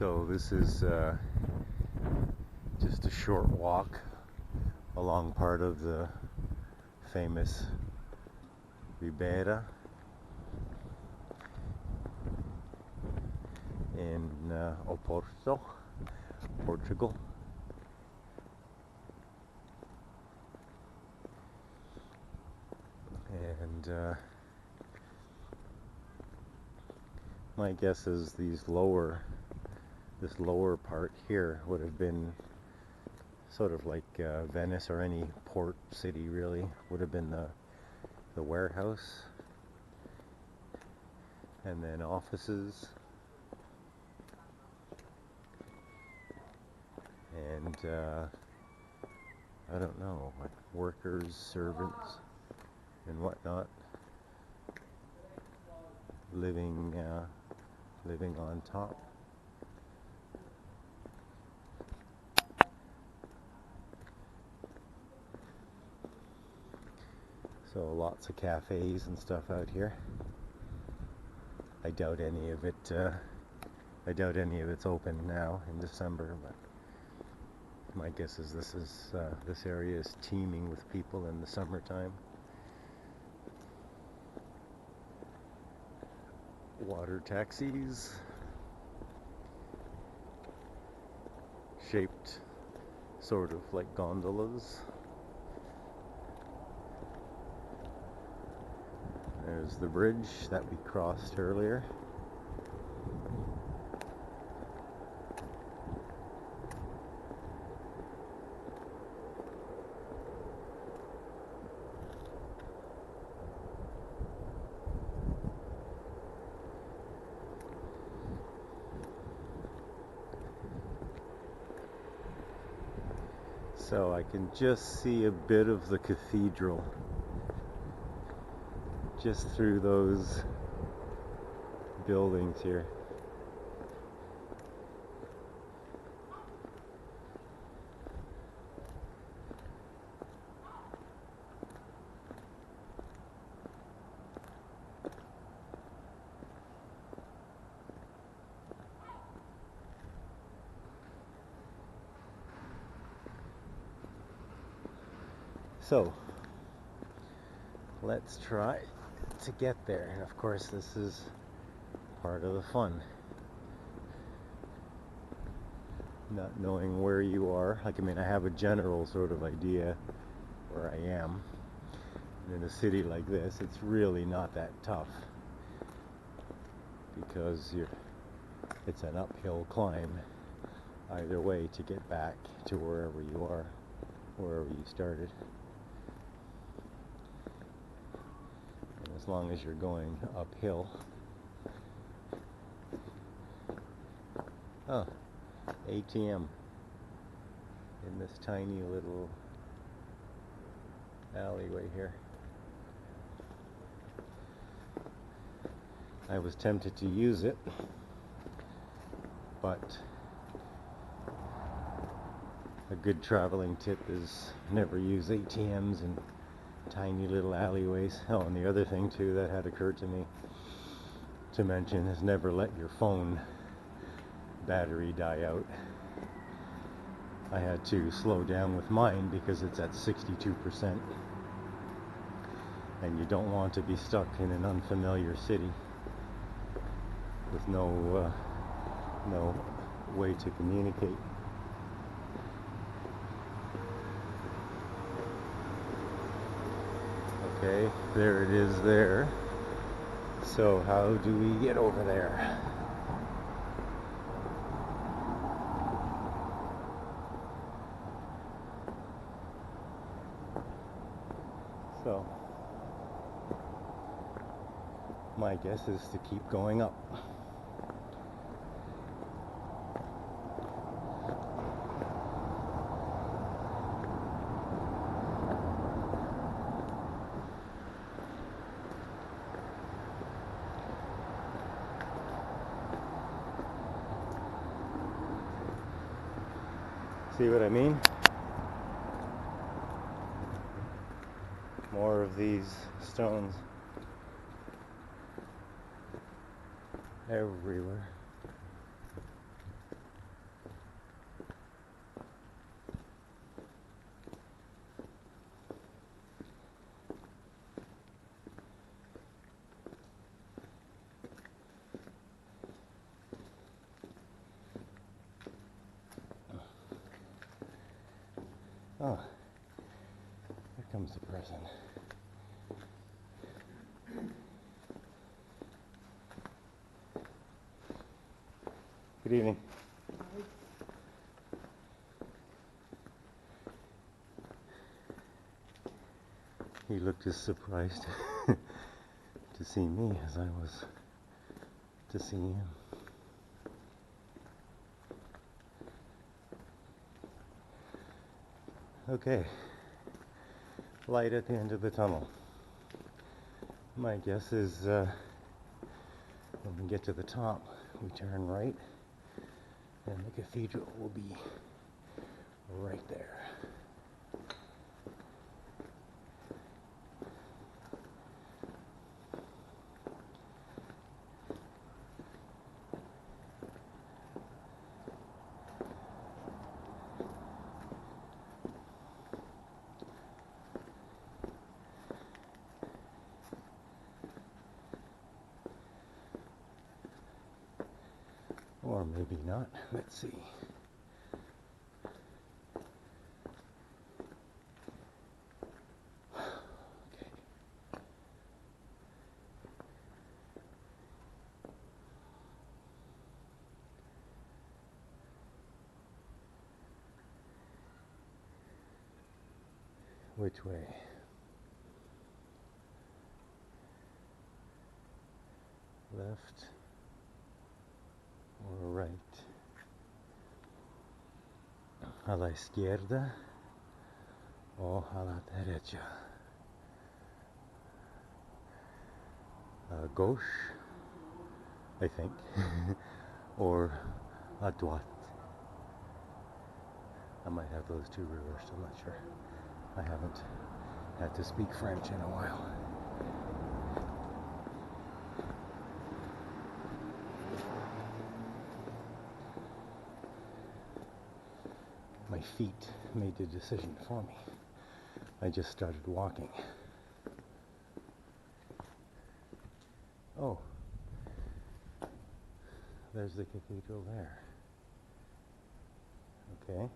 So this is just a short walk along part of the famous Ribeira in Oporto, Portugal. And my guess is this lower part here would have been sort of like Venice, or any port city really, would have been the warehouse, and then offices, and I don't know, like workers, servants, and whatnot, living on top. So lots of cafes and stuff out here. I doubt any of it's open now in December, but my guess is this area is teeming with people in the summertime. Water taxis, shaped sort of like gondolas. There's the bridge that we crossed earlier. So I can just see a bit of the cathedral just through those buildings here. So let's try to get there, and of course this is part of the fun, not knowing where you are. Like, I mean, I have a general sort of idea where I am. And in a city like this, it's really not that tough, because it's an uphill climb either way to get back to wherever you are, wherever you started. As long as you're going uphill. Oh, ATM in this tiny little alleyway here. I was tempted to use it, but a good traveling tip is never use ATMs in tiny little alleyways. Oh, and the other thing too that had occurred to me to mention is never let your phone battery die out. I had to slow down with mine because it's at 62%, and you don't want to be stuck in an unfamiliar city with no way to communicate. Okay, there it is there. So how do we get over there? So my guess is to keep going up. See what I mean? More of these stones everywhere. person. Good evening. He looked as surprised to see me as I was to see him. Okay, light at the end of the tunnel. My guess is when we get to the top, we turn right, and the cathedral will be right there. Or maybe not. Let's see. Okay. Which way? Left or right? A la izquierda o a la derecha? Gauche, I think, or à droite. I might have those two reversed, I'm not sure. I haven't had to speak French in a while. My feet made the decision for me. I just started walking. Oh, there's the cathedral there. Okay.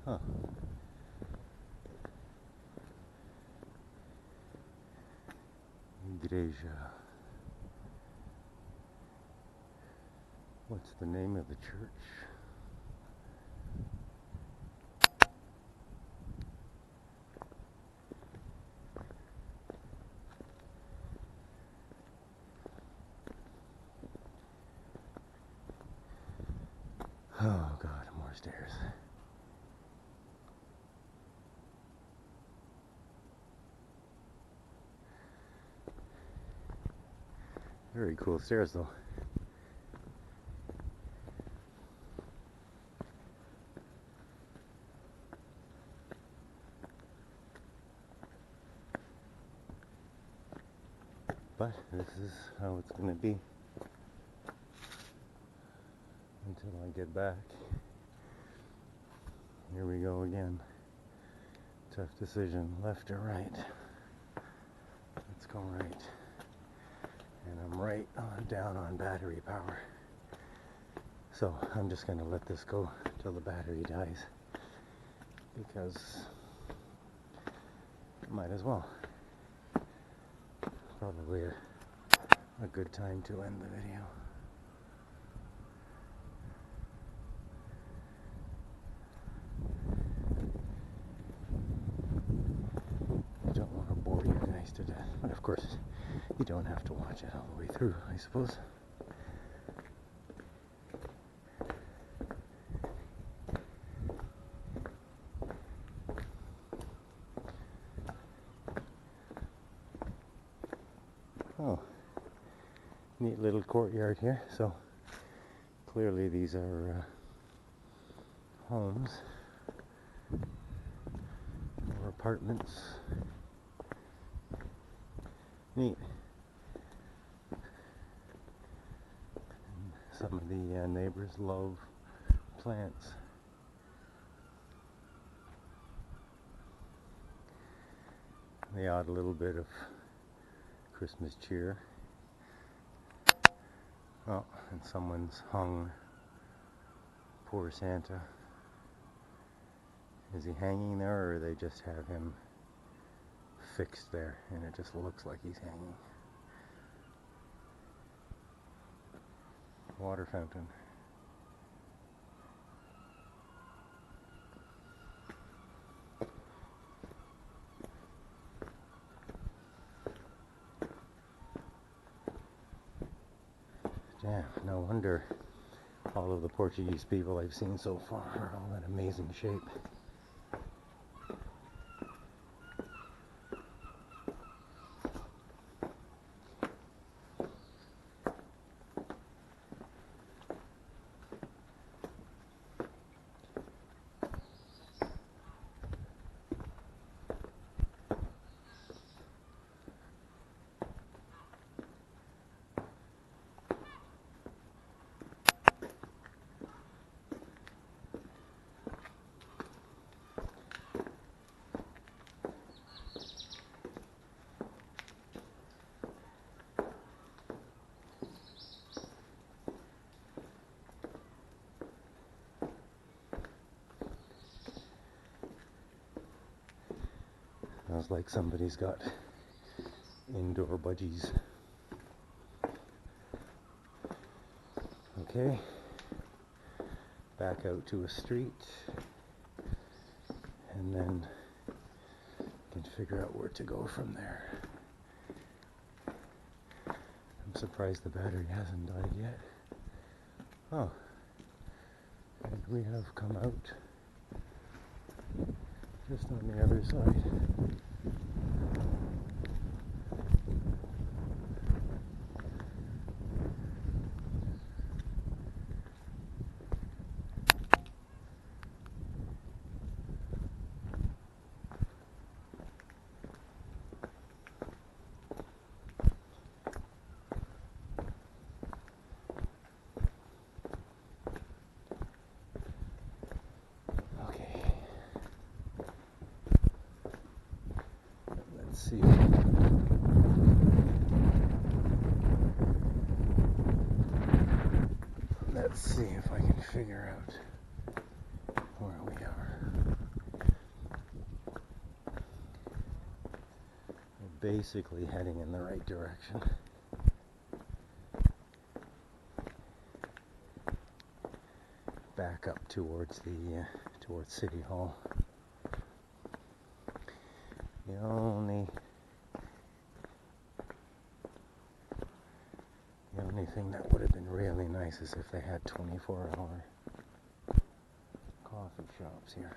Huh. Igreja. What's the name of the church? Oh God, more stairs. Very cool stairs though. But this is how it's going to be until I get back. Here we go again. Tough decision, left or right. Let's go right. And I'm right on down on battery power. So I'm just going to let this go till the battery dies. because might as well. Probably a good time to end the video. I don't want to bore you guys to death, but of course you don't have to watch it all the way through, I suppose. Oh, neat little courtyard here. So clearly these are homes or apartments. Neat. And some of the neighbors love plants. The odd little bit of Christmas cheer. Oh, and someone's hung poor Santa. Is he hanging there, or they just have him fixed there and it just looks like he's hanging? Water fountain. Yeah, no wonder all of the Portuguese people I've seen so far are all in amazing shape. Sounds like somebody's got indoor budgies. Okay, back out to a street, and then can figure out where to go from there. I'm surprised the battery hasn't died yet. Oh, and we have come out just on the other side. See. Let's see if I can figure out where we are. We're basically heading in the right direction. Back up towards the towards City Hall. The only thing that would have been really nice is if they had 24-hour coffee shops here.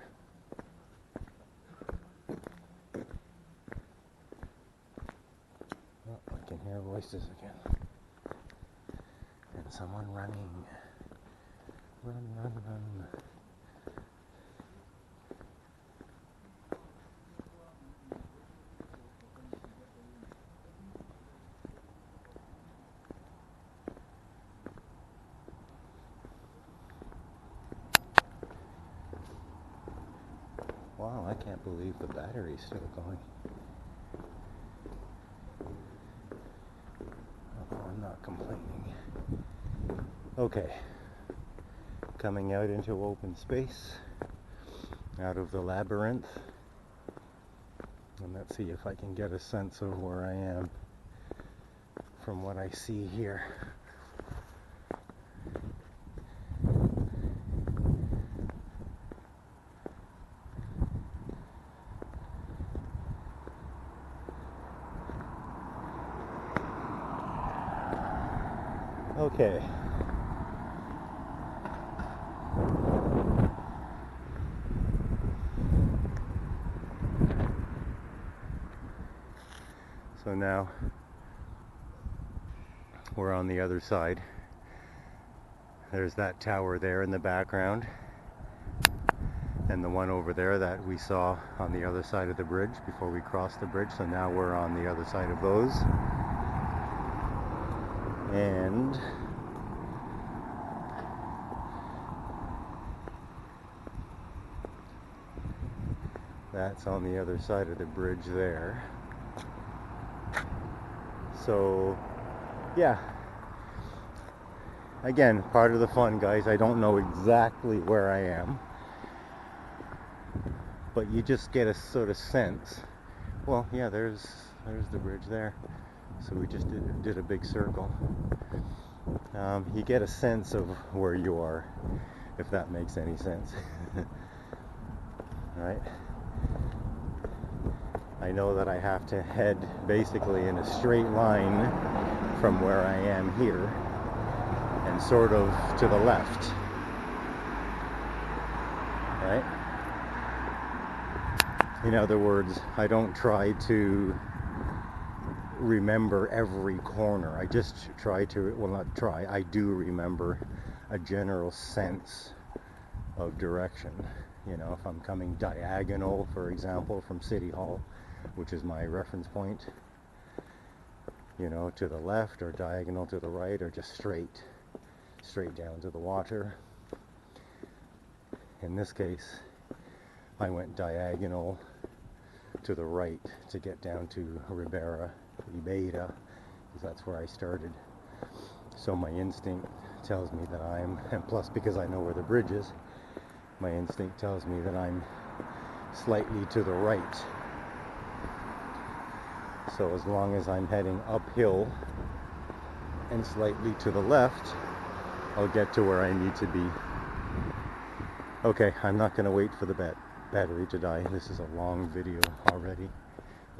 Oh, I can hear voices again. And someone running. Run, run, run. Wow, I can't believe the battery's still going. Although I'm not complaining. Okay, coming out into open space. out of the labyrinth. And let's see if I can get a sense of where I am from what I see here. Okay. So now we're on the other side. There's that tower there in the background, and the one over there that we saw on the other side of the bridge before we crossed the bridge. So now we're on the other side of those. And that's on the other side of the bridge there. So, yeah. Again, part of the fun, guys. I don't know exactly where I am, but you just get a sort of sense. Well, yeah, there's the bridge there. So we just did a big circle. You get a sense of where you are, if that makes any sense. Right? I know that I have to head basically in a straight line from where I am here and sort of to the left. Right? In other words, I don't try to remember every corner. I just try to, well, not try, I do remember a general sense of direction. You know, if I'm coming diagonal, for example, from City Hall, which is my reference point, you know, to the left, or diagonal to the right, or just straight down to the water. In this case, I went diagonal to the right to get down to Ribeira, because that's where I started. So my instinct tells me that and plus because I know where the bridge is, my instinct tells me that I'm slightly to the right. So as long as I'm heading uphill and slightly to the left, I'll get to where I need to be. Okay, I'm not going to wait for the battery to die. This is a long video already,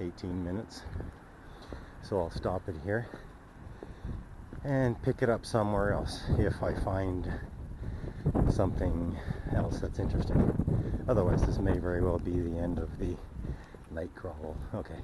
18 minutes. So I'll stop it here and pick it up somewhere else if I find something else that's interesting. Otherwise, this may very well be the end of the night crawl. Okay.